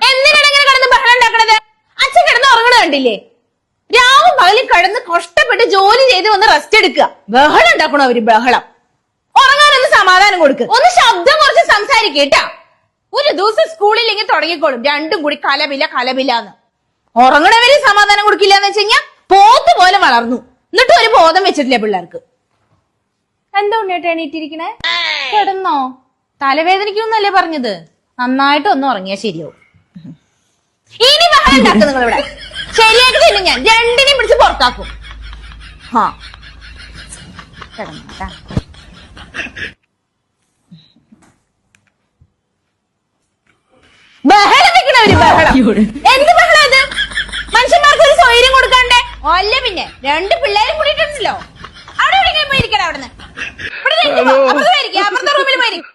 എന്തിനാണ് കിടന്ന് ബഹളം ഉണ്ടാക്കണത്? അച്ഛൻ കിടന്ന് ഉറങ്ങണ കണ്ടില്ലേ? രാവും പകലും കിടന്ന് കഷ്ടപ്പെട്ട് ജോലി ചെയ്ത് ഒന്ന് റെസ്റ്റ് എടുക്കുക. ബഹളം ഉണ്ടാക്കണോ അവര്? ബഹളം. ഉറങ്ങാനൊന്ന് സമാധാനം കൊടുക്ക്. ഒന്ന് ശബ്ദം കുറച്ച് സംസാരിക്കേട്ടാ. ഒരു ദിവസം സ്കൂളിൽ ഇങ്ങനെ തുടങ്ങിക്കോളും രണ്ടും കൂടി കലപില്ലാന്ന്. ഉറങ്ങണവര് സമാധാനം കൊടുക്കില്ല എന്ന് വെച്ച് കഴിഞ്ഞാൽ പോത്ത് പോലെ വളർന്നു. എന്നിട്ട് ഒരു ബോധം വെച്ചിട്ടില്ല പിള്ളേർക്ക്. എന്താ ഉണ്ണേട്ടാ എണീറ്റിരിക്കണേ? കിടന്നോ? തലവേദനിക്കുന്നല്ലേ പറഞ്ഞത്? നന്നായിട്ട് ഒന്ന് ഉറങ്ങിയാ ശരിയാവും. ഇനി ബഹളം ഉണ്ടാക്കും നിങ്ങളിവിടെ. ശരിയായിട്ട് തന്നെ ഞാൻ രണ്ടിനെയും പിടിച്ച് പുറത്താക്കും. കിടന്നോട്ടാ. ബഹളം വെക്കണവര് ബഹളം. എന്ത് ബഹളം അത്? മനുഷ്യന്മാർക്ക് ഒരു സ്വൈര്യം കൊടുക്കണ്ടേ? അല്ല പിന്നെ രണ്ട് പിള്ളേരും കൂടിയിട്ടുണ്ടല്ലോ. അവിടെ എവിടെയെങ്കിലും പോയിരിക്കണം. അവിടുന്ന് അപ്പുറത്തെ റൂമിൽ പോയിരിക്കും.